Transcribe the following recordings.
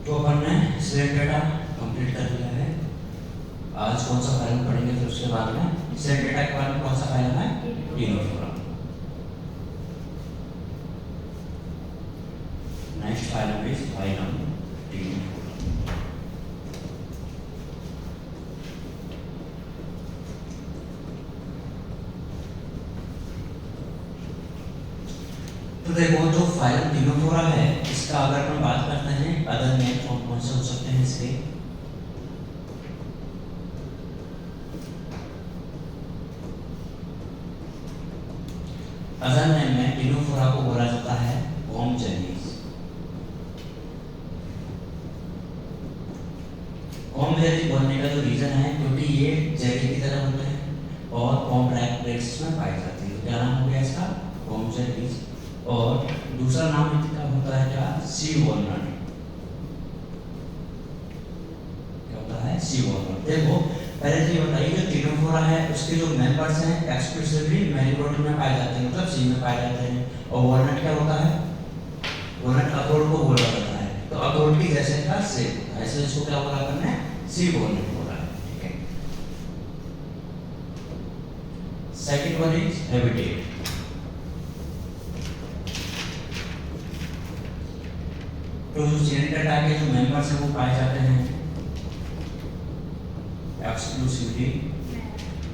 तो अपन ने set data complete कर लिया है। आज कौन सा फाइल पढ़ेंगे फिर उसके बाद में सेट डेटा के बाद में कौन सा फाइल है Ctenophora. Next file is file Ctenophora. तो देखो जो फाइल टीनोफोरा है इसका अगर हम बात करते हैं अदर नेम कौन से हो सकते हैं इसके। अदर नेम में टीनोफोरा को बोला जाता है पॉम जेलीज। पॉम जेली बोलने का जो रीजन है क्योंकि ये जेली की तरह होते हैं और पॉम प्लेट्स में पाई जाती है। क्या नाम हो गया इसका पॉम जेलीज। और दूसरा नाम इसका होता है क्या सी वॉलनट। क्या होता है सी वॉलनट। देखो पहले तो ये बताइए जो टीनोफोरा है उसके जो मेंबर्स हैं एक्सक्लूसिवली मैरीगोल्ड में पाए जाते हैं मतलब सी में पाए जाते हैं। और वॉलनट क्या होता है वॉलनट अखरोट को बोला जाता है। तो अखरोट की जैसे का सेब होता है इसलिए इसको क्या बोला करना है सी वॉलनट बोला है। ठीक है। Second one is habitat. तो जो चेन डेटा के जो मेंबर्स हैं वो पाए जाते हैं एक्सक्लूसिवली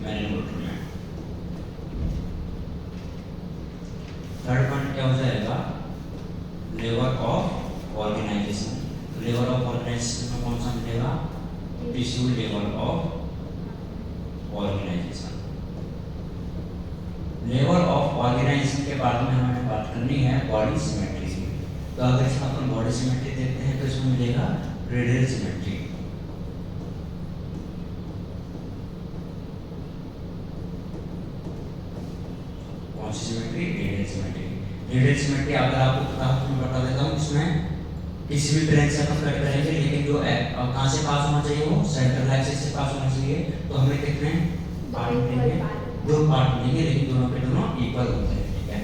मैरीगोल्ड में। थर्ड पॉइंट क्या हो जाएगा level of organisation. Level of organisation में कौन सा मिलेगा tissue level of organisation. Level of organisation के बाद में हमें बात करनी है बॉडी सिमेट्री। तो अगर इसमें अपन बॉडी सिमेट्री देखते हैं तो इसमें मिलेगा रेडियल सिमेट्री। कौन सी symmetry radial symmetry. Radial symmetry अगर आपको पता हो तो मैं बता देता हूँ इसमें किसी भी प्लेन से अपन कट करेंगे लेकिन जो कहाँ से पास होना चाहिए वो सेंट्रल एक्सिस से पास होना चाहिए। तो हमें कितने पार्ट मिलेंगे दो पार्ट मिलेंगे लेकिन दोनों के दोनों इक्वल होते हैं। ठीक है।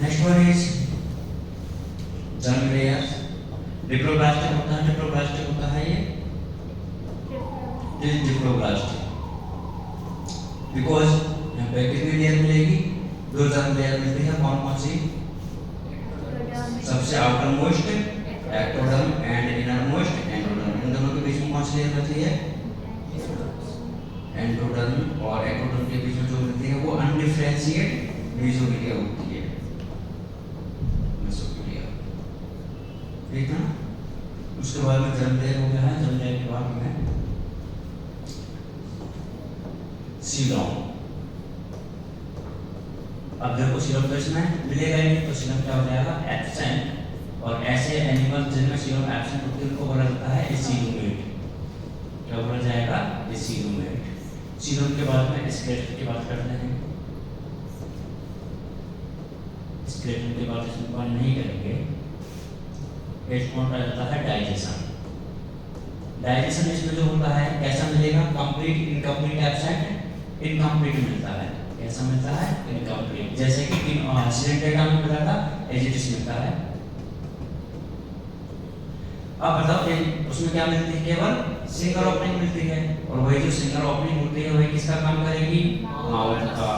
Next one is germ layers. Diploblast होता है डिप्लोब्लास्ट होता है ये डिप्लोब्लास्ट बिकॉज यहाँ पे कितनी लेयर मिलेगी दो जर्म लेयर मिलती है। कौन कौन सी सबसे outermost ectoderm and innermost endoderm. इन दोनों के बीच में कौन सी लेयर होती है एंडोडर्म और एक्टोडर्म के बीच में जो मिलती है वो अनडिफरेंशिएट मेसोग्लिया होती है। ठीक है। उसके बाद में जर्म लेयर हो गया है। जर्म लेयर के बाद में सीलम। अब देखो सीलम तो इसमें मिलेगा ही नहीं तो सीलम क्या हो जाएगा एब्सेंट। और ऐसे एनिमल जिनमें सीलम एब्सेंट होती है उनको बोला जाता है एसीलुमेट। क्या बोला जाएगा एसीलुमेट। सीलम के बाद में स्केलेटन की बात करते हैं। स्केलेटन के बाद इसमें बात नहीं करेंगे। एक पॉइंट आ जाता है डाइजेशन। डाइजेशन इसमें जो होता है कैसा मिलेगा कंप्लीट इनकम्प्लीट एब्सेंट इनकम्प्लीट मिलता है। कैसा मिलता है इनकम्प्लीट। जैसे कि सीडेंट डेटा में मिला था एजिटिस मिलता है। अब बताओ उसमें क्या मिलती है केवल सिंगल ओपनिंग मिलती है और वही जो सिंगल ओपनिंग होती है वही किसका काम करेगी माउथ का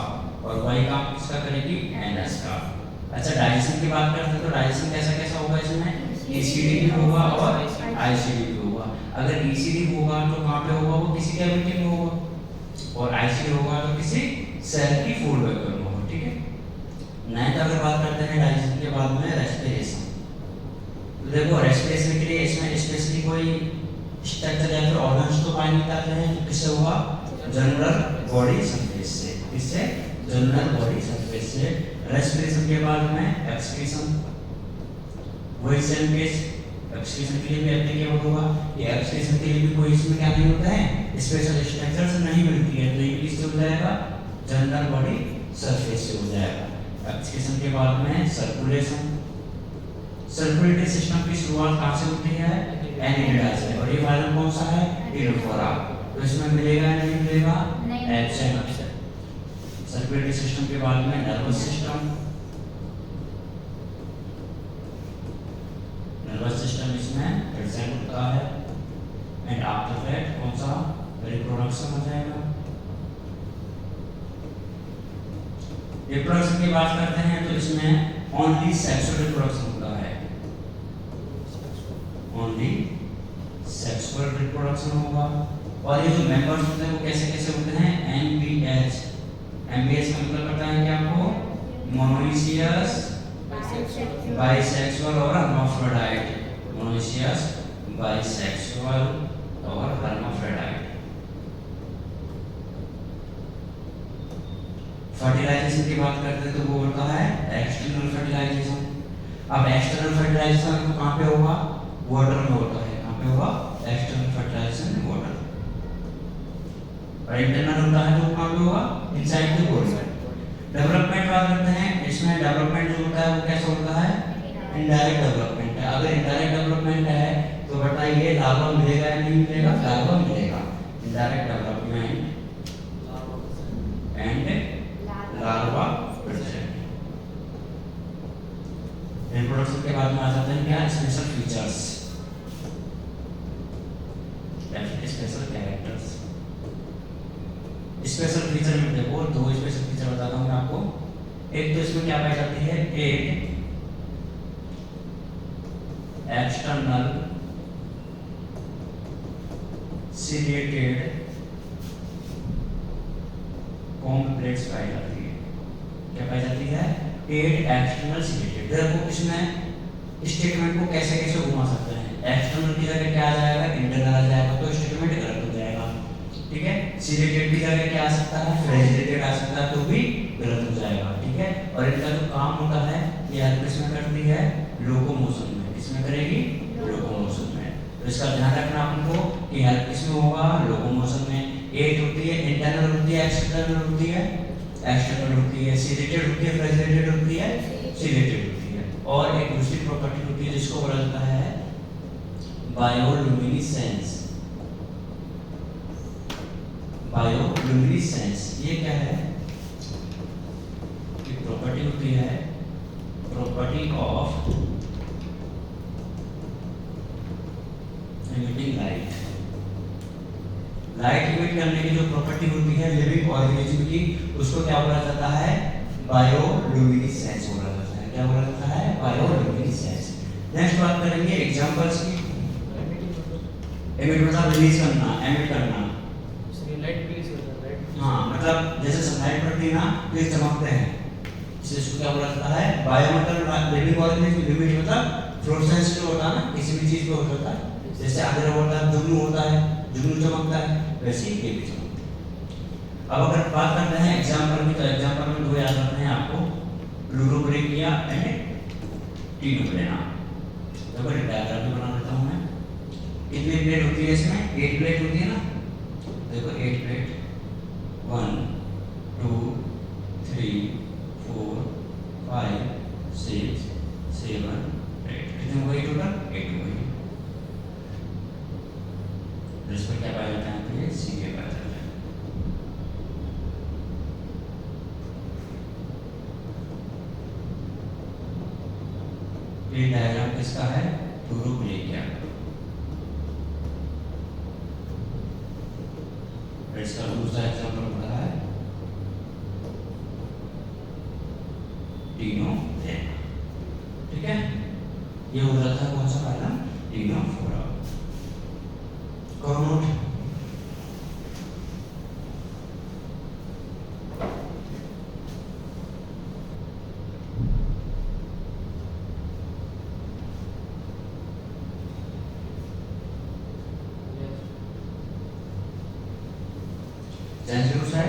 और वही काम किसका करेगी एनस का। अच्छा डाइजेशन की बात करते हैं तो डाइजेशन कैसा कैसा होगा इसमें ईसीडी भी होगा और आईसीडी भी होगा। अगर ईसीडी होगा तो कहाँ पे होगा वो किसी कैविटी में होगा और आईसीडी होगा तो किसी सेल की फूड वेपर में होगा। ठीक है। नेक्स्ट अगर बात करते हैं डाइजेशन के बाद में रेस्पिरेशन। तो देखो रेस्पिरेशन के लिए इसमें स्पेशली कोई स्ट्रक्चर या फिर ऑर्गन्स तो पाए नहीं जाते हैं। किससे होगा जनरल बॉडी सरफेस से। किससे जनरल बॉडी सरफेस से। रेस्पिरेशन के बाद में एक्सक्रीशन वही सेम केस एक्सक्रीशन के लिए भी एप्लीकेबल होगा। ये एक्सक्रीशन के लिए भी कोई इसमें क्या नहीं होता है स्पेशल स्ट्रक्चर नहीं मिलती है तो ये किससे हो जाएगा जनरल बॉडी सरफेस से हो जाएगा। एक्सक्रीशन के बाद में सर्कुलेशन। सर्कुलेटरी सिस्टम की शुरुआत कहाँ से होती है एनिलिडा से और ये फाइलम कौन सा है टीनोफोरा। तो इसमें मिलेगा नहीं मिलेगा एब्सेंट। सर्कुलेटरी सिस्टम के बाद में नर्वस सिस्टम। नर्वस सिस्टम इसमें प्रेजेंट होता है, एंड आफ्टर दैट कौन सा रिप्रोडक्शन हो जाएगा। रिप्रोडक्शन की बात करते हैं तो इसमें ओनली सेक्सुअल रिप्रोडक्शन होता है, ओनली सेक्सुअल रिप्रोडक्शन होगा। और ये जो मेंबर्स होते हैं वो कैसे कैसे होते हैं, एमबीएच। एमबीएच का मतलब पता है क्या आपको, मोनोइसियस, बाइसेक्सुअल और हर्माफ्रोडाइट। मोनोइसियस, बाइसेक्सुअल और हर्माफ्रोडाइट। फर्टिलाइजेशन की बात करते हैं तो वो होता है एक्सटर्नल फर्टिलाइजेशन। अब एक्सटर्नल फर्टिलाइजेशन कहाँ पे होगा, वाटर में होता है। कहाँ पे होगा, एक्सटर्नल फर्टिलाइजेशन वाटर। और इंटरनल होता है तो कहाँ पे होगा, इनसाइड द बॉडी। डेवलपमेंट बात करते हैं, इसमें डेवलपमेंट जो होता है वो कैसे होता है, इनडायरेक्ट डेवलपमेंट है। अगर इनडायरेक्ट डेवलपमेंट है तो बताइए लार्वा मिलेगा या नहीं मिलेगा, लार्वा मिलेगा। Indirect development and larva present. Reproduction के बाद में आ जाते हैं क्या, special features, special characters. Special feature में देखो दो स्पेशल फीचर बताता हूँ मैं आपको। एक तो इसमें क्या पाई जाती है, एक एक्सटर्नल सीरिएटेड कॉम्प्लेक्स पाई जाती है। क्या पाई जाती है, एट एक्सटर्नल सीरिएटेड। देखो इसमें स्टेटमेंट को कैसे कैसे घुमा सकते हैं। एक्सटर्नल की जगह क्या आ जाएगा, इंटरनल आ जाएगा, तो स्टेटमेंट गलत हो जाएगा। ठीक है, सीरिएटेड की जगह क्या आ सकता है, फ्रेजिलेटेड आ सकता है, तो भी गलत हो जाएगा। ठीक है, और इनका जो काम होता है ये हेल्प किसमें करती है, लोकोमोशन में। किसमें करेगी, लोकोमोशन में। तो इसका ध्यान रखना आपको कि हेल्प किसमें होगा, लोकोमोशन में। एक होती है इंटरनल, होती है एक्सटर्नल, होती है एक्सटर्नल, होती है सीरिएटेड, होती है फ्रेजिलेटेड, होती है सीरिएटेड, होती है। और एक दूसरी प्रॉपर्टी होती है जिसको बोला जाता है बायोलुमिनेसेंस। बायोलुमिनेसेंस ये क्या है, एक प्रॉपर्टी होती है, property of emitting light. Light emit करने की जो प्रॉपर्टी होती है लिविंग ऑर्गेनिज्म की, उसको क्या बोला जाता है, बायोलुमिनेसेंस बोला जाता है। क्या बोला जाता है, बायोलुमिनेसेंस। नेक्स्ट बात करेंगे एग्जांपल्स की। एमिट मतलब रिलीज करना, एमिट करना। लाइट रिलीज होता है, हाँ, मतलब जैसे सनलाइट पड़ती है ना तो ये चमकते हैं, इसलिए इसको क्या बोला जाता है, बायो मतलब लिविंग ऑर्गेनिज्म। लिविंग मतलब फ्लोरेसेंस जो होता है ना किसी भी चीज पे होता है, जैसे आंध्र होता है, जुगनू होता है, जुगनू चमकता है, वैसे ही ये भी चमकता है। अब अगर बात करते हैं एग्जांपल की, तो एग्जांपल में दो याद रखने हैं आपको, प्लूरोब्रेकिया एंड टीनोब्रेना। देखो डायग्राम भी बना देता हूं मैं। कितनी प्लेट होती है इसमें, 8 प्लेट होती है ना। देखो 8 प्लेट, 1 2 3 4 5 6 7 8। कितने हो गए टोटल, 8 हो गई। इसमें क्या पाया जाता है, तो ये सीधे पाया जाता है। ये डायग्राम किसका है, प्लूरोब्रेकिया। इसका दूसरा एग्जांपल बता है टीनोब्रेना। ठीक है, ये हो जाता है कौन सा पहला, टीनोफोरा। करो नोट। है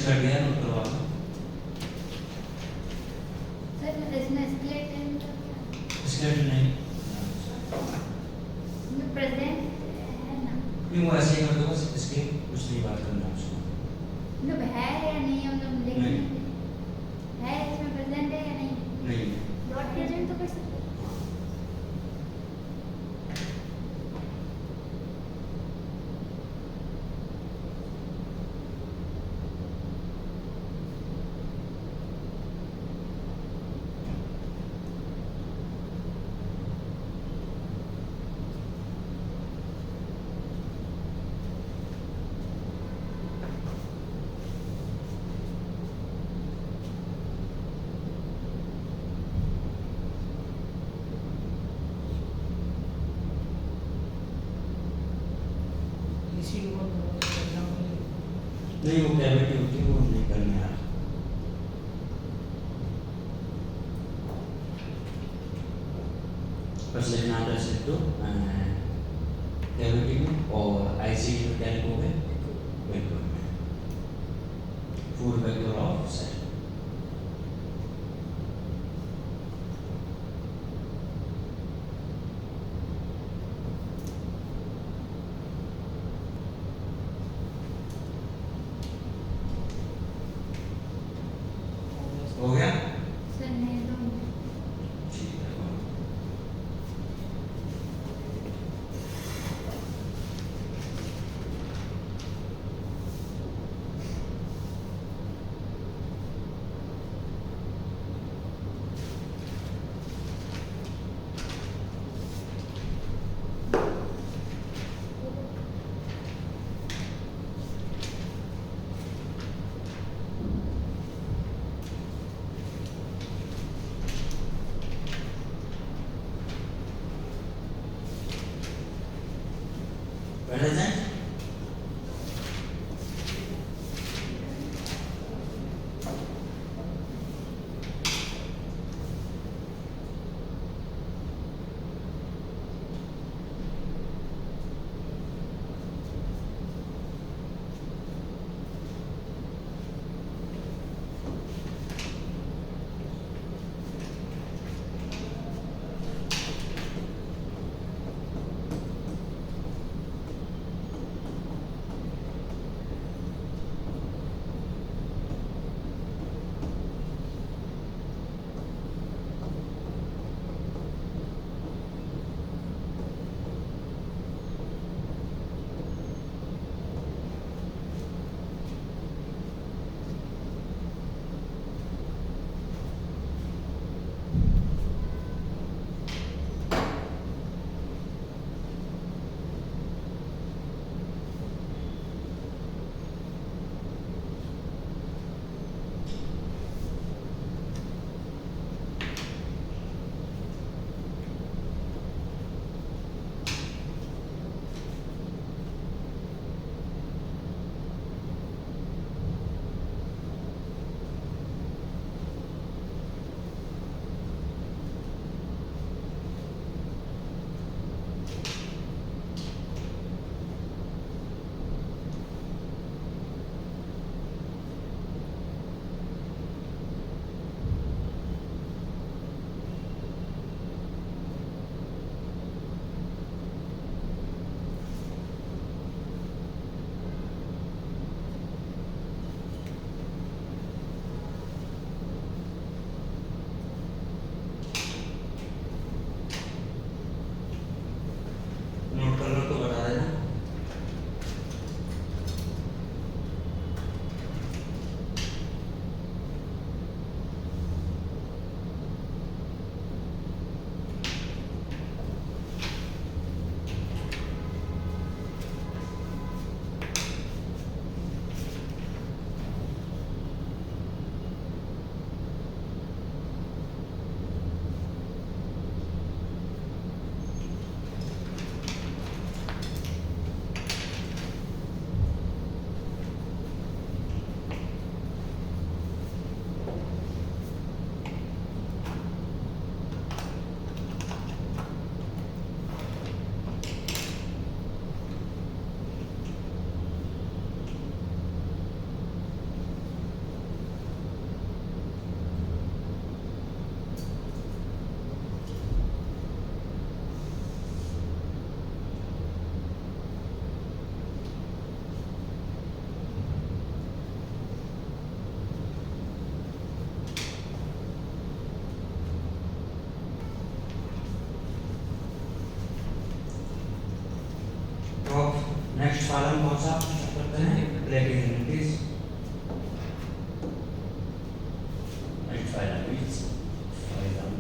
कर दिया, नोट करवा लो। सर इसमें स्केलेटन का क्या? स्केलेटन नहीं, इसमें प्रेजेंट है ना? नहीं वो ऐसे ही कर दो बस, इसके कुछ नहीं बात करना उसको। मतलब है या नहीं है, मतलब लिखने नहीं। है इसमें प्रेजेंट है या नहीं? नहीं, नॉट प्रेजेंट तो कर सकते हैं। इसी के ऊपर एग्जाम्पल नहीं वो कैविटी होती है, वो नहीं करनी यार। बस लिखना आता है सिर्फ तो कैविटी में, और आईसीटी में क्या लिखोगे? बिल्कुल में फूड वेक्टर ऑफ सेल। हो गया? सर नहीं तो ठीक है। phylum is phylum.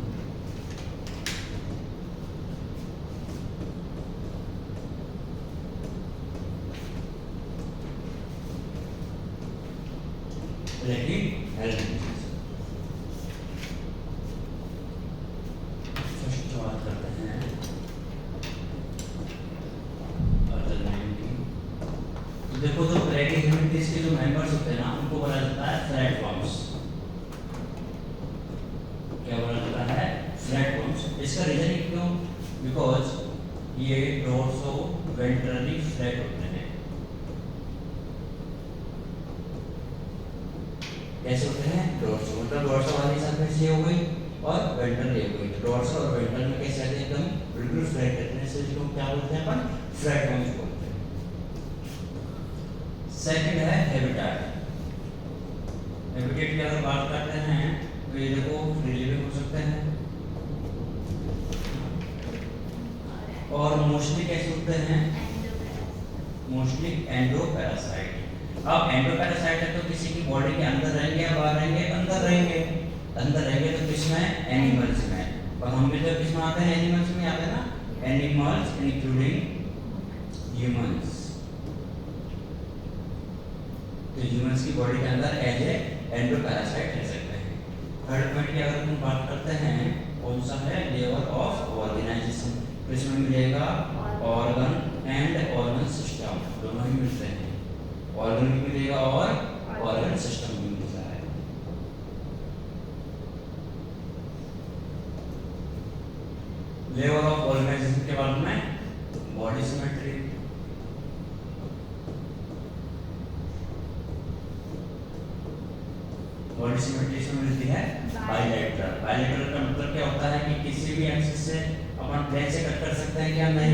लेकिन हेल्थ फर्स्ट बात करते हैं देखो जो ब्रैकियोमिट्रीज के जो मेंबर्स होते हैं ना उनको बोला जाता है फ्लैटवर्म्स। क्या बोला जाता है? फ्लैटवर्म्स। इसका रीजन क्यों? बिकॉज ये डोर्सो वेंट्रली फ्लैट होते हैं। कैसे होते हैं? डोर्सो मतलब डोर्सो वाली सरफेस ये हो गई और वेंट्रल ये हो गई। तो डोर्सो और वेंट्रल में कैसे आते हैं? एकदम बिल्कुल फ्लैट रहते हैं, इसलिए क्या बोलते हैं अपन? फ्लैटवर्म्स बोलते हैं। सेकंड है हैबिटेट। हैबिटेट की अगर बात करते हैं तो ये देखो रिलीविंग हो सकते हैं और मोस्टली कैसे होते हैं? Mostly endoparasite. अब एंडोपैरासाइट है तो किसी की बॉडी के अंदर रहेंगे या बाहर रहेंगे? अंदर रहेंगे। अंदर रहेंगे तो किसमें? एनिमल्स में। और हम भी तो किसमें आते हैं? एनिमल्स में आते हैं ना। Animals including humans. तो ह्यूमंस की बॉडी के अंदर एज ए एंडोपैरासाइट रह सकते हैं। थर्ड पॉइंट की अगर हम बात करते हैं कौन सा है? Level of organisation. इसमें मिलेगा ऑर्गन एंड ऑर्गन सिस्टम, दोनों ही मिलते हैं। ऑर्गन भी मिलेगा और ऑर्गन सिस्टम भी मिलता है। लेवल ऑफ ऑर्गेनाइजेशन के बाद में बॉडी सिमेट्री। बॉडी सिमेट्री इसमें मिलती है बाइलेटरल। बाइलेटरल का मतलब क्या होता है कि किसी भी एक्सिस से अपन प्लेन से कट कर सकते हैं क्या? नहीं।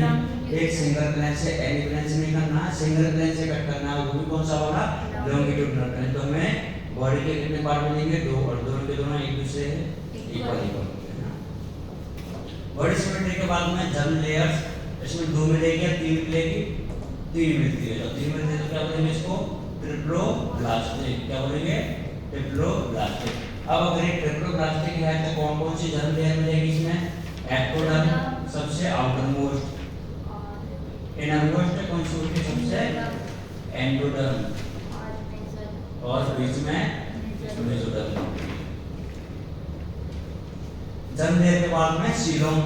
एक सिंगल प्लेन से एनी प्लेन से नहीं करना, सिंगल प्लेन से कट करना है। वो भी कौन सा वाला? Longitudinal plane. तो हमें बॉडी के कितने पार्ट मिलेंगे? दो, और दोनों के दोनों एक दूसरे इक्वल होते हैं। बॉडी सिमेट्री के बाद में जर्म लेयर्स, इसमें दो मिलेगी या तीन मिलेगी? तीन मिलती है। जब तीन मिलती है तो क्या बोलेंगे इसको? ट्रिप्लोब्लास्टिक। क्या बोलेंगे? ट्रिप्लोब्लास्टिक। अब अगर ये ट्रिप्लोब्लास्टिक है तो कौन कौन सी जर्म लेयर मिलेगी इसमें? एक्टोडर्म सबसे आउटर मोस्ट, इनर मोस्ट कौन सी होती है? सबसे एंडोडर्म और बीच में मेसोडर्म। जर्म लेयर के बाद में सीलोम।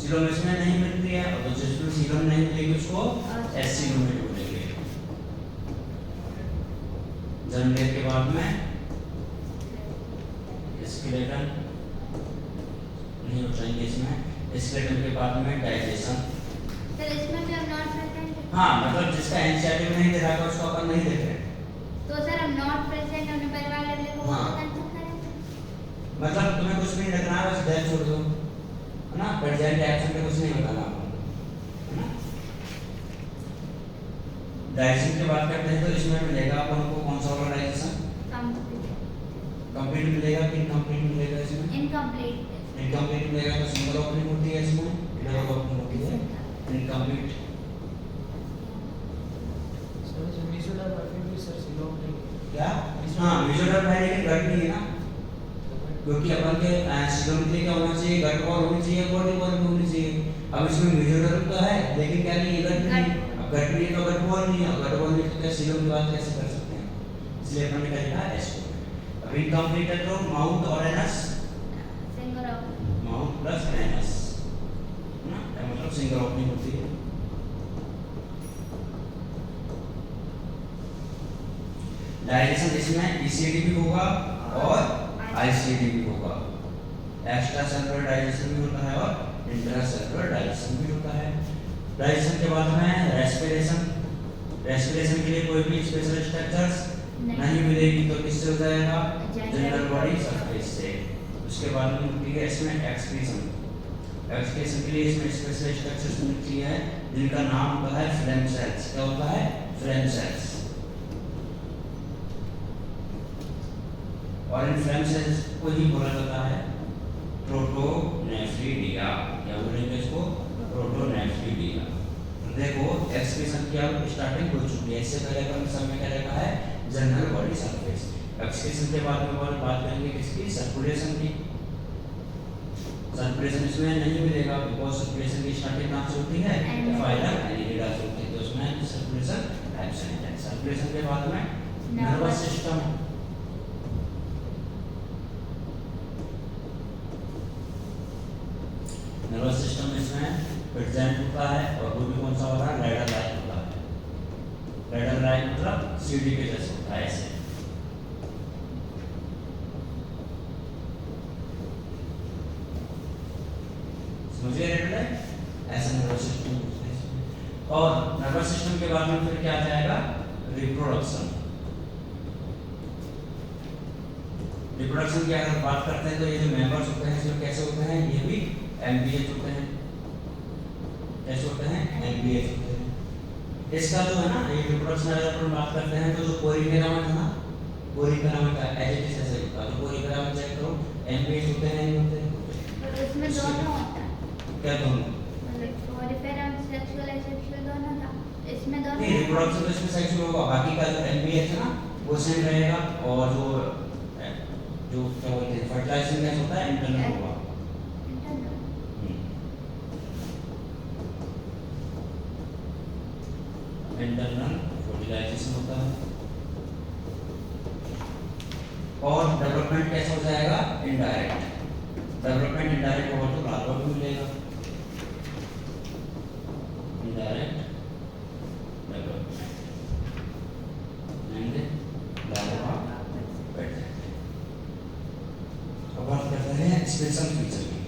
सीलोम इसमें नहीं मिलती है और जिसमें सीलोम नहीं मिलेगी उसको एसीलोम में बोलेंगे। जर्म लेयर के बाद में स्केलेटन नहीं उठाएंगे इसमें। स्केलेटन के बाद में डाइजेशन। सर इसमें भी हम नॉट प्रेजेंट। हाँ मतलब जिसका एनसीईआरटी में नहीं दे रहा है उसको अपन नहीं देख रहे। तो सर हम नॉट प्रेजेंट अपने परिवार वाले को हाँ। कंफर्म करें। मतलब तुम्हें कुछ भी नहीं रखना है, बस डेट छोड़ दो, है ना। प्रेजेंट एक्शन में कुछ नहीं बताना आपको, है ना। डाइजेशन की बात करते हैं तो इसमें मिलेगा अपन को कौन सा वाला डाइजेशन? कंप्लीट मिलेगा कि इनकम्प्लीट मिलेगा इसमें? इनकम्प्लीट। इनकम्प्लीट मिलेगा तो सिंगल ओपनिंग होती है इसमें, डबल ओपनिंग होती है। इनकम्प्लीट सर जो मेसोडर्म है फिर भी सर सीलोम नहीं। क्या? हाँ मेसोडर्म है लेकिन गट नहीं है ना, क्योंकि अपन के सीलोम के लिए क्या होना चाहिए? गट वॉल होनी चाहिए, बॉडी वॉल भी होनी चाहिए। अब इसमें मेसोडर्म तो है लेकिन क्या नहीं है? गट नहीं। अब गट नहीं है तो गट वॉल नहीं है, गट वॉल नहीं तो क्या सीलोम की बात कैसे कर सकते हैं? इसलिए अपन ने क्या लिखा है? एस्को। अब इनकम्प्लीट है तो माउथ और anus, single opening. Mouth plus anus, है ना, मतलब सिंगल ओपनिंग होती है। डाइजेशन इसमें ईसीडी भी होगा और आईसीडी भी होगा। एक्स्ट्रा सेलुलर डाइजेशन भी होता है और इंट्रा सेलुलर डाइजेशन भी होता है। डाइजेशन के बाद में रेस्पिरेशन। रेस्पिरेशन के लिए कोई भी स्पेशल स्ट्रक्चर्स नहीं मिलेगी तो किससे हो जाएगा? जनरल बॉडी सरफेस से। उसके बाद में होती है इसमें एक्सक्रीशन। एक्सक्रीशन के लिए इसमें स्पेशल स्ट्रक्चर्स मिलती है जिनका नाम होता है फ्लेम सेल्स। क्या होता है? Flame cells. और इन फ्लेम सेल्स को ही बोला जाता है प्रोटोनेफ्रिडिया। क्या बोलेंगे इसको? प्रोटोनेफ्रिडिया। देखो एक्सक्रीशन की अब स्टार्टिंग हो चुकी है। इससे पहले का समय क्या रहता है? General body surface. एक्सक्रीशन के बाद में बात करेंगे किसकी, सर्कुलेशन की। सर्कुलेशन इसमें नहीं मिलेगा बिकॉज सर्कुलेशन की स्टार्टिंग कहाँ से होती है, फाइलम एनिलिडा से होती है, तो उसमें सर्कुलेशन एब्सेंट है। सर्कुलेशन के बाद में नर्वस सिस्टम, नर्वस सिस्टम इसमें प्रेजेंट होता है और वो भी कौन सा होता है, लैडर लाइक होता है। लैडर लाइक मतलब सीढ़ी के जैसे होता है, ऐसे। समझिए लैडर लाइक, ऐसा नर्वस सिस्टम होता है इसमें। और नर्वस सिस्टम के बाद में फिर क्या आ जाएगा, रिप्रोडक्शन। रिप्रोडक्शन की अगर बात करते हैं तो ये जो मेंबर्स होते हैं इसमें कैसे होते हैं, ये भी एमबीएच होते हैं। कैसे होते हैं, एमबीएच होते हैं। इसका जो है ना, ये रिप्रोडक्शन अगर अपन बात करते हैं तो जो पोरीफेरामेंट है ना, पोरीफेरामेंट का एज ऐसे होता है, तो पोरीफेरामेंट चेक करो, एमबीएच होते हैं नहीं होते? और इसमें दोनों होता है, क्या दोनों? मतलब पोरीफेरम सेक्सुअल एसेक्सुअल दोनों था, इसमें दोनों नहीं, रिप्रोडक्शन तो इसमें सेक्सुअल होगा, बाकी का जो एमबीएच है ना वो सेम रहेगा, और जो क्या बोलते हैं फर्टिलाइजेशन कैसे होता है, इंटरनल होगा। इंटरनल फर्टिलाइजेशन होता है। और डेवलपमेंट कैसे हो जाएगा, इनडायरेक्ट। डेवलपमेंट इनडायरेक्ट होगा तो लार्वा भी मिलेगा, इनडायरेक्ट डेवलपमेंट एंड लार्वा बैठ जाएगा। अब बात करते हैं स्पेशल फीचर की।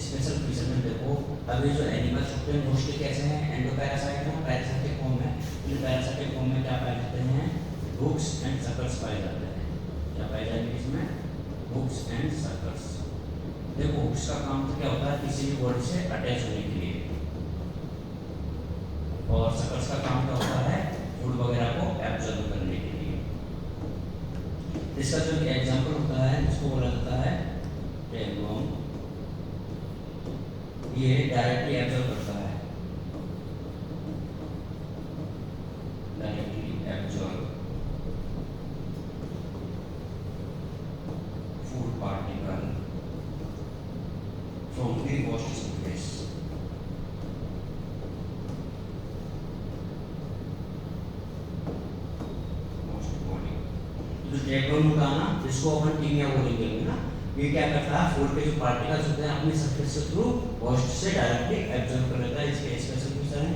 स्पेशल फीचर में देखो, अभी जो एनिमल्स होते हैं मोस्टली कैसे हैं, एंडोपैरासाइट में, पैरासाइटिक फॉर्म में। तो पैरासाइटिक फॉर्म में क्या पाए जाते हैं, हुक्स एंड सकर्स पाए जाते हैं। क्या पाए जाएंगे इसमें, हुक्स एंड सकर्स। देखो हुक्स का काम तो क्या होता है, किसी भी बॉडी से अटैच होने के लिए, और सकर्स का काम क्या होता है, फूड वगैरह को एब्जॉर्ब करने के लिए। इसका जो एग्जाम्पल होता है उसको बोला जाता है टेगवर्म। ये डायरेक्टली एब्जॉर्ब करता है, directly absorb food particle from the washed surface. जो टेगवर्म होता है ना, जिसको अपन टीमिया बोलेंगे ना, ये क्या करता है, फूड के जो पार्टिकल्स होते हैं अपने सरफेस के थ्रू वॉश्ड से डायरेक्टली एब्जॉर्ब कर लेता है। इसके स्पेशल फीचर है।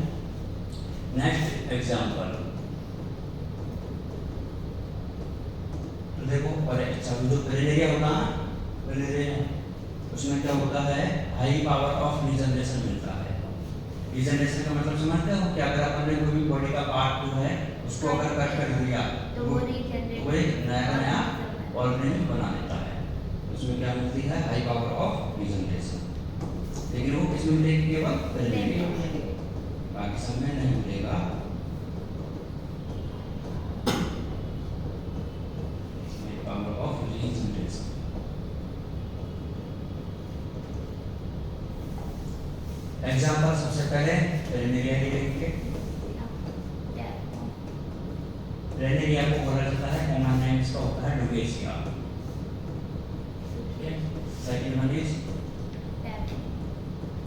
नेक्स्ट एग्जांपल तो देखो, और अच्छा जो पेरिनेरिया होता है ना, पेरिनेरिया उसमें क्या होता है, हाई पावर ऑफ रीजनरेशन मिलता है। रीजनरेशन का मतलब समझते हो, कि अगर अपन ने कोई भी बॉडी का पार्ट जो है उसको अगर कट कर दिया तो वो रीजनरेट, वो एक नया ऑर्गेनिज्म बना देता है। उसमें क्या मिलती है, हाई पावर ऑफ रीजनरेशन। लेकिन वो किसमें मिलेगी, केवल पेरिनेरिया में, बाकी सब में नहीं मिलेगा। Power of regeneration. एग्जांपल सबसे पहले पेरिनेरिया के लेंगे। पेरिनेरिया को बोला जाता है, कॉमन नेम इसका होता है Dugesia. Second one is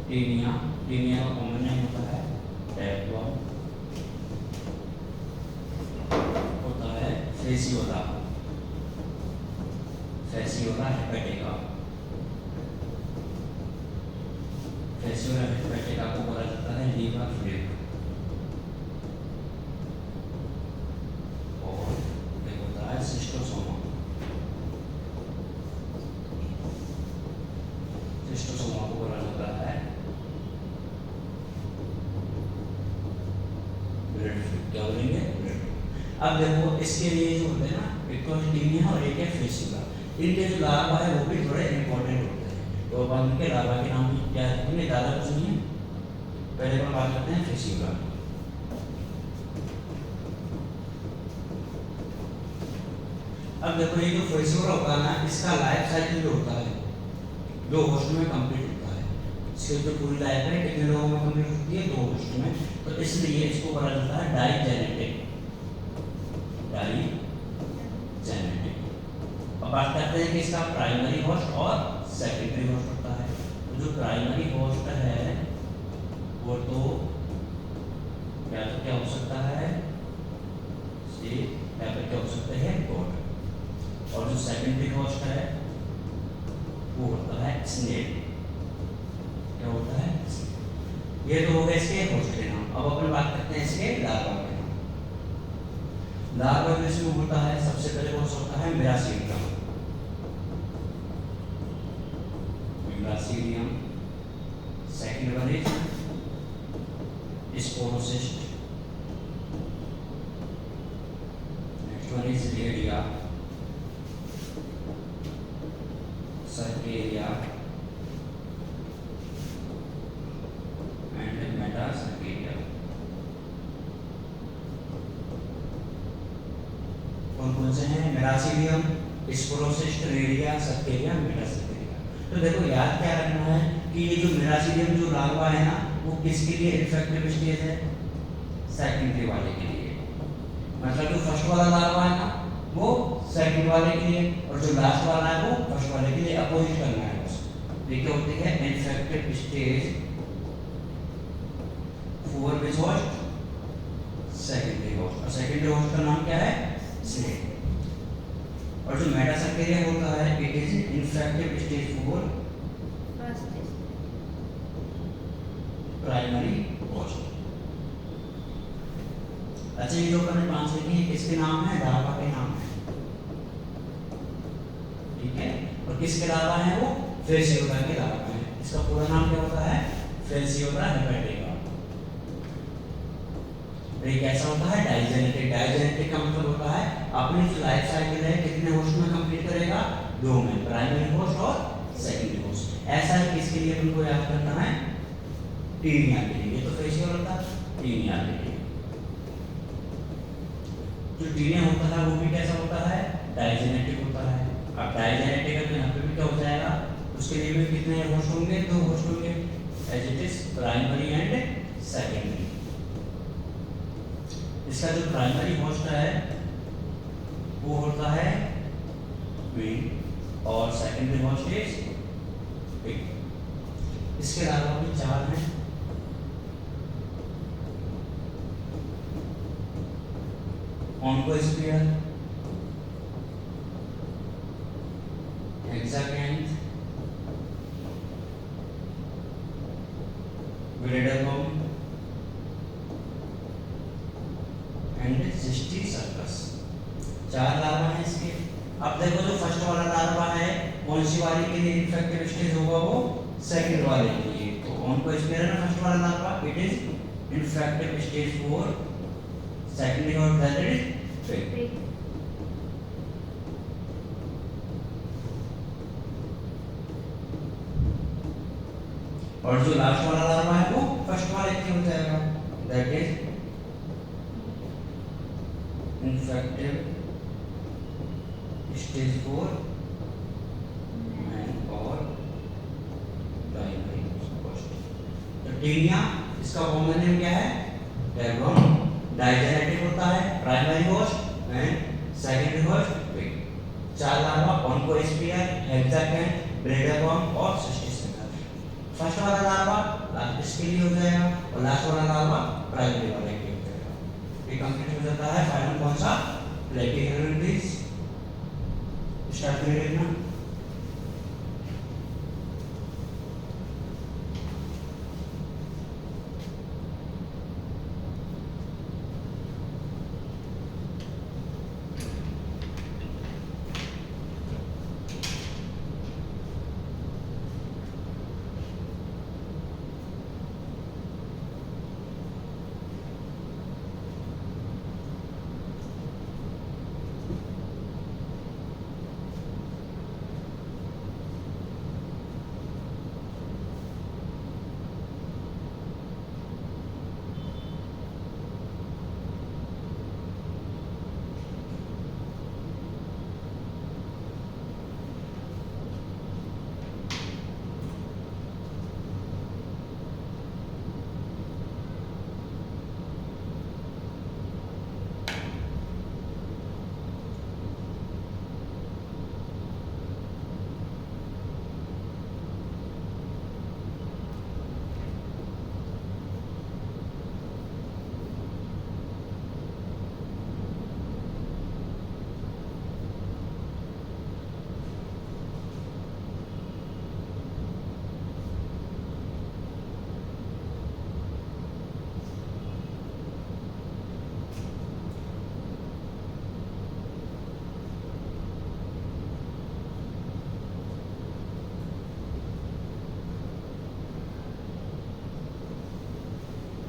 Taenia. Taenia का कॉमन नेम होता है टैपवर्म। होता है Fasciola. Fasciola hepatica. Fasciola hepatica को बोला जाता है लीवर फ्लिप। और एक होता है सिस्टोसोमा। सिस्टोसोमा को बोला जाता है ब्लड फ्लू। क्या बोलेंगे, ब्लड फ्लू। अब देखो इसके लिए जो होते हैं ना, एक तो टीनिया और एक है फेसियोला। इनके जो लार्वा है वो भी थोड़े इंपॉर्टेंट होते हैं, तो अब इनके लार्वा के नाम क्या है, इन्हें ज़्यादा कुछ नहीं है। पहले अपन बात करते हैं फेसियोला। अब देखो ये जो फेसियोला होता है ना, इसका लाइफ साइकिल जो होता है, जो होस्ट में कंप्लीट होता है, इसकी जो पूरी लाइफ है कितने लोगों में सिस्टम में, तो इसलिए इसको बोला जाता है डाइजेनेटिक। अब बात करते हैं कि इसका प्राइमरी होस्ट और सेकेंडरी होस्ट होता है। तो जो प्राइमरी होस्ट है वो तो क्या हो सकता है, क्या हो सकता है गोट, और जो सेकेंडरी होस्ट है वो होता है स्नेक। क्या होता है? ये तो हो गए इसके होस्ट के नाम। अब अपन बात करते हैं इसके लार्वा के नाम। लार्वा जो इसमें होता है, सबसे पहले होस्ट होता है miracidium. Miracidium, second one is sporocyst, next one is redia, cercaria and metacercaria. कौन से हैं? Miracidium, sporocyst, redia, cercaria, metacercaria. तो देखो याद क्या रखना है कि ये जो मेरासीडियम जो लार्वा है ना, वो किसके लिए इफेक्टिव स्टेज है? सेकेंडरी वाले के लिए। मतलब जो फर्स्ट वाला लार्वा है ना वो सेकंड वाले के लिए, और जो लास्ट वाला है वो फर्स्ट वाले के लिए अपोजिट करना है बस। ये क्या होती है? Infective stage for which host? Secondary host. और सेकेंडरी होस्ट का नाम क्या है? स्नेक। और जो मेटासर्केरिया होता है, it is infective stage for primary host. अच्छा, ये जो अपन ने पांच लिखे हैं किसके नाम है? लार्वा के नाम है, ठीक है। और किसके लार्वा है? वो फेसियोदा के लार्वा है। इसका पूरा नाम क्या होता है? फेसियोदा हेपेटिका। ये कैसा होता है? डाइजेनेटिक। डाइजेनेटिक का मतलब होता है अपनी जो लाइफ साइकिल है कितने होस्ट में कंप्लीट करेगा? दो में, प्राइमरी होस्ट और सेकेंडरी होस्ट। ऐसा है किसके लिए तुमको याद करना है? टीनिया के लिए। तो फेसियोदा था टीनिया के लिए। जो टीनिया होता है वो भी कैसा होता है? डाइजेनेटिक होता है। अब डाइजेनेटिक है तो यहाँ पे भी क्या हो जाएगा? उसके लिए भी कितने होस्ट होंगे? दो होस्ट होंगे, as it is primary and secondary. इसका जो प्राइमरी होस्ट है वो होता है क्वीन और सेकेंडरी होस्ट इज पिग। इसके अलावा भी चार हैं। ऑन्कोस्पियर, हेक्साकैंथ, विरेडरबम एंड सिस्टीसर्कस। चार लार्वा हैं इसके। अब देखो जो फर्स्ट वाला लार्वा है कौन सी वाले के लिए इन्फेक्टिव स्टेज होगा? वो सेकंड वाले के लिए। तो ऑन्कोस्पियर है ना फर्स्ट वाला larva, it is infective stage for secondary और थर्ड इज पिग। और जो लास्ट वाला लार्वा है वो फर्स्ट वाले के हो जाएगा, that is infective stage 4 and और प्राइमरी होस्ट। तो टीनिया इसका कॉमन नेम क्या है? टेगोन। डाइजेनेटिक होता है, primary host and secondary host pig. चार लार्वा ऑन्कोस्पियर, हेक्साकैंथ, ब्रेडरबॉम और सिस्टीसर्कस। फर्स्ट वाला लार्वा इसके लिए हो जाएगा और लास्ट वाला लार्वा प्राइमरी वाले के लिए हो जाएगा। ये कंप्लीट हो जाता है। फाइनल कौन सा? प्लेटिहेलमिंथेस। स्टार्ट करें देखना।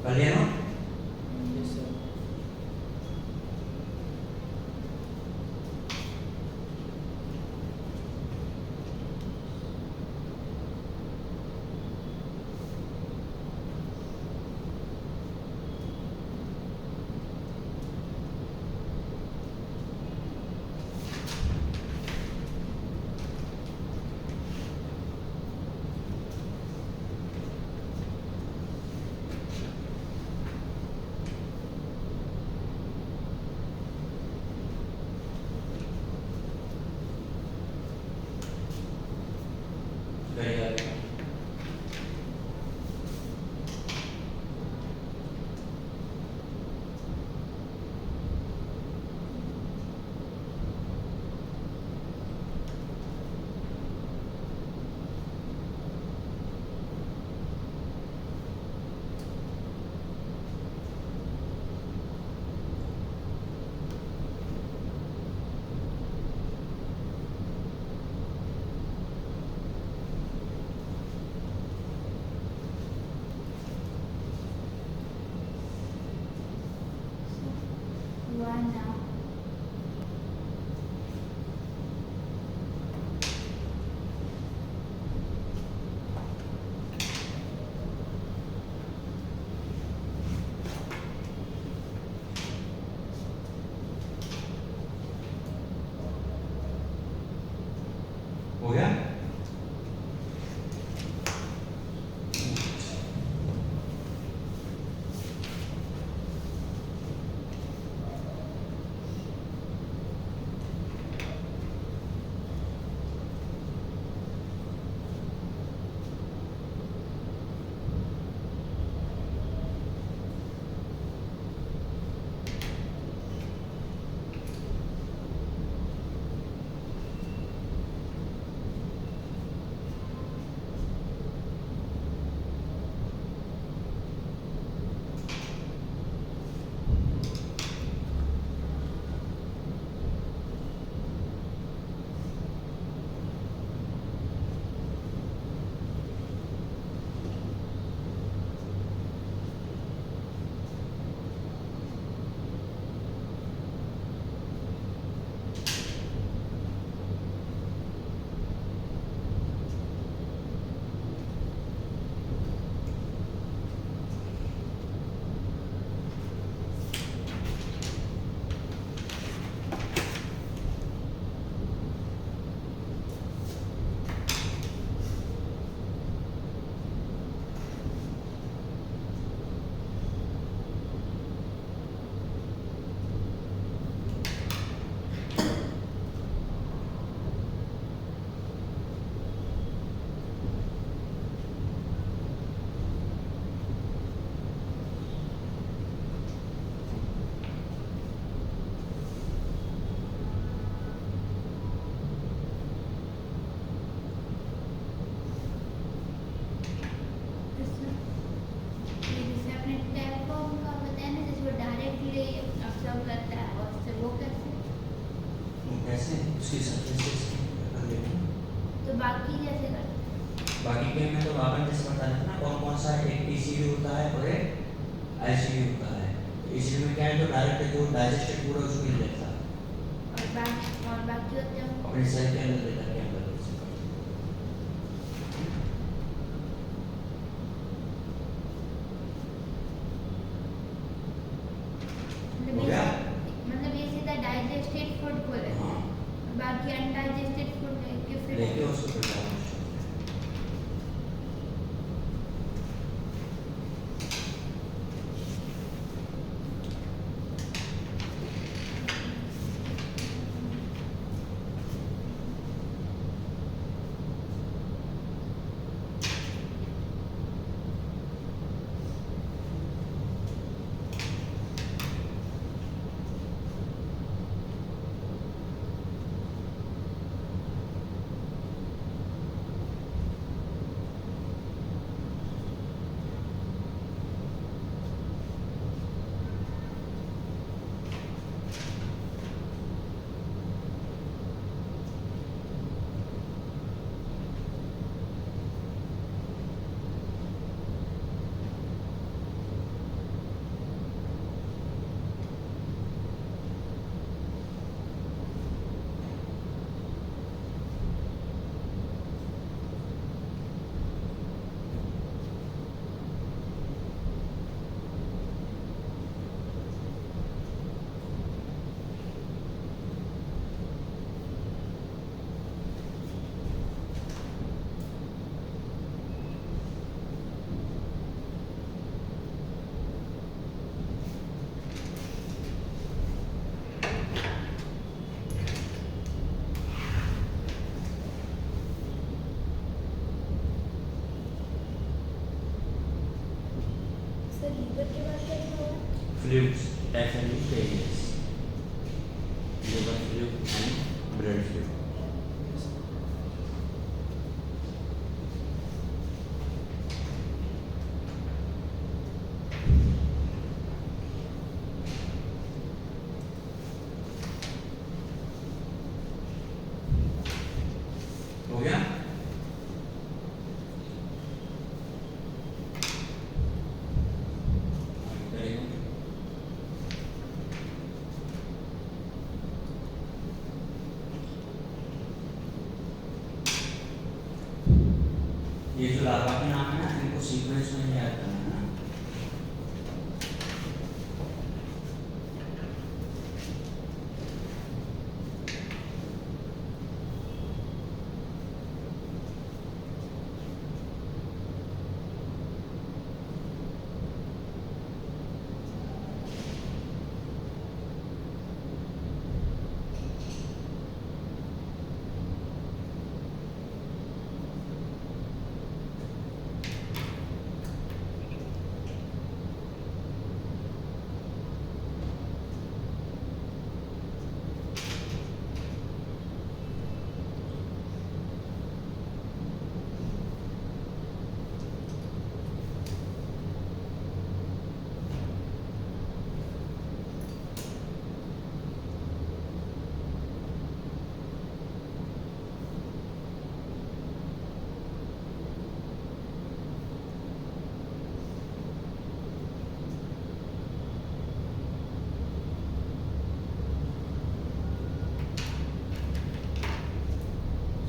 क्लियर हो? Yes, sir. Very good. You are now. हो गया? जैसे आपने टैप फॉर्म का बताया ना, जैसे वो डायरेक्टली ऑब्जर्व करता है और से वो कैसे? कैसे? उसकी सर्फेसेस कर लेते हैं। तो बाकी कैसे करते हैं? बाकी के मैं तो आपने जैसे बता रहा था ना, कौन कौन सा एक ईसीयू होता है और एक आईसीयू होता है। ईसीयू में क्या है, तो डायरेक्ट जो डाइजेस्टेड फूड है उसको ही देखता है, और बाकी होते हैं अपने सेल के अंदर लेकर के अंदर। मतलब हो गया? मतलब ये सीधा डाइजेस्टेड फूड को लेते हाँ, हैं, बाकी अनडाइजेस्टेड फूड लेके फिर लेके उसको फिर डालना। सर लीवर के बाद क्या लिखा हुआ है? Fluids definitely failures liver fluid and blood fluid हो गया ये जो लार्वा के नाम है ना इनको सीक्वेंस में याद करना है ना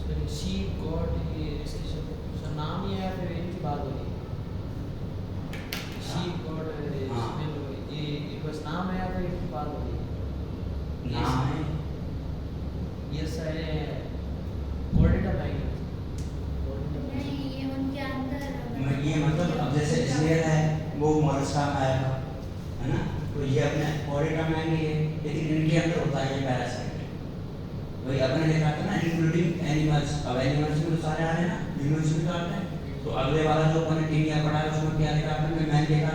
सर शी गॉड ये इसके सर नाम ही है या फिर इनकी बात हो रही है? शी गॉड हाँ। इसमें ये बस नाम है या फिर इनकी बात हो रही है? नाम है यस है कोऑर्डिनेटर बैंक नहीं, ये उनके अंदर ये मतलब अब जैसे स्नेल है वो मोलस्का में आएगा है ना तो ये अपने ऑडिटा में आएंगे लेकिन इनके अंदर होता है ये पैरासाइट वही अपने देखा था ना इंक्लूडिंग एनिमल्स अब एनिमल्स में तो सारे आ रहे हैं ना ह्यूमंस भी तो आते हैं तो अगले वाला जो अपन टीमिया पढ़ा है उसमें क्या देखा अपन मैन देखा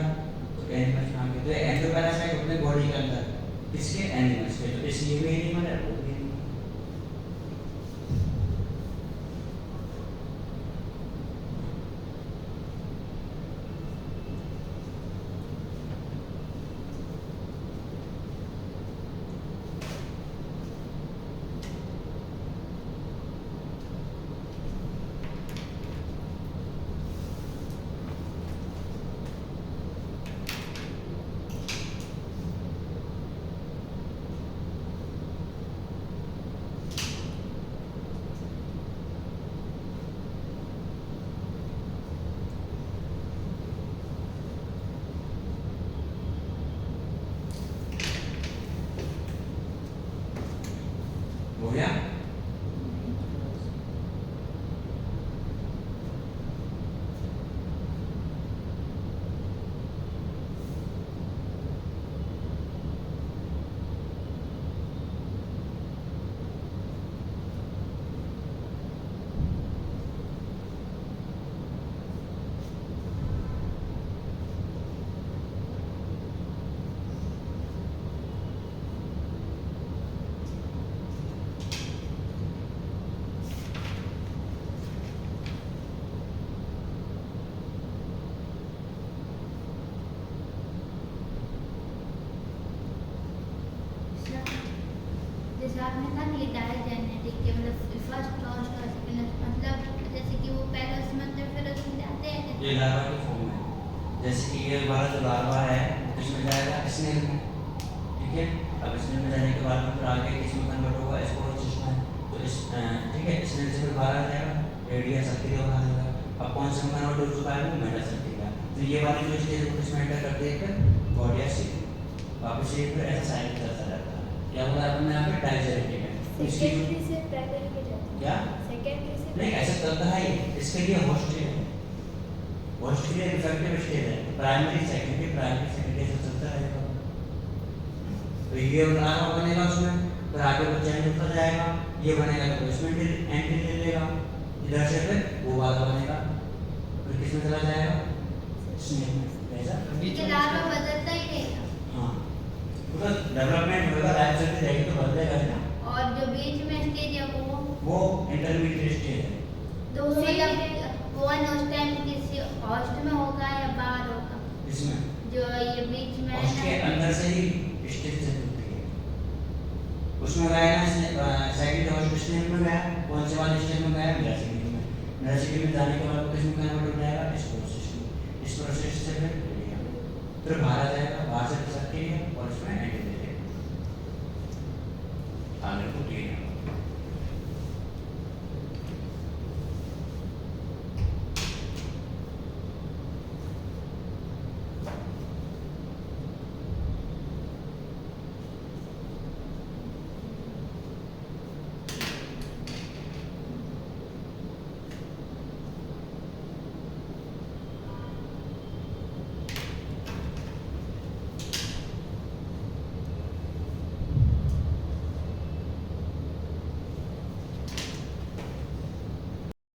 तो एनिमल्स नाम के तो एंडोपैरासाइट होते हैं बॉडी के अंदर किसके एनिमल्स के तो इसलिए भी एनिमल है वो भी animal। हो गया जैसे आपने कहा ना ये डायजेनेटिक के मतलब फर्स्ट लास्ट और सेकंड मतलब जैसे कि वो पहले उसमें तो फिर उसमें जाते हैं ये लार्वा की फॉर्म है जैसे कि ये वाला जो लार्वा है इसमें जाएगा स्नेल में ठीक है अब स्नेल में जाने के बाद में फिर आगे किसमें कन्वर्ट होगा स्पोरोसिस में तो इस ठीक है स्नेल से फिर बाहर आ जाएगा रेडिया सक्रिय बना देगा अब कौन सा कन्वर्ट हो चुका है वो मेटासेप्टिक है तो ये वाली जो स्टेज है इसमें एंटर करते हैं फिर गॉडिया से वापस ये फिर ऐसा साइकिल चलता रहता है क्या बोला आपने यहाँ पे डायजेनेटिक है इसकी सेकेंडरी से प्राइमरी पे जाते हैं क्या सेकेंडरी से नहीं ऐसा चलता है ये इसके लिए होस्ट है होस्ट के लिए रिफ्लेक्टिव स्टेज है प्राइमरी सेकेंडरी से चलता रहेगा तो ये लार्वा बनेगा उसमें फिर आगे वो चेंज होता जाएगा ये बनेगा तो इसमें एंट्री ले लेगा इधर से फिर वो वाला बनेगा फिर किसमें चला जाएगा स्नेक में ऐसा बीच ये में लार्वा बदलता ही रहेगा। हाँ, तो डेवलपमेंट होगा, लाइफ चलती रहेगी तो बदलेगा ही ना। और जो बीच में स्टेज है वो इंटरमीडिएट स्टेज है। तो वो मतलब कौन उस टाइम किसी हॉस्ट में होगा या बाहर होगा? इसमें जो ये बीच में है उसके ना, अंदर से ही स्टेज से जुड़ती है। उसमें गया ना, सेकंड हॉस्ट स्टेज में गया, कौन से वाले स्टेज में गया, नर्सिंग में। नर्सिंग में जाने के बाद वो किसमें कन्वर्ट हो जाएगा, इस प्रोसेस से फिर बाहर आ जाएगा, बाहर से सकती है और इसमें एंट्री दे देगा। आगे को क्लियर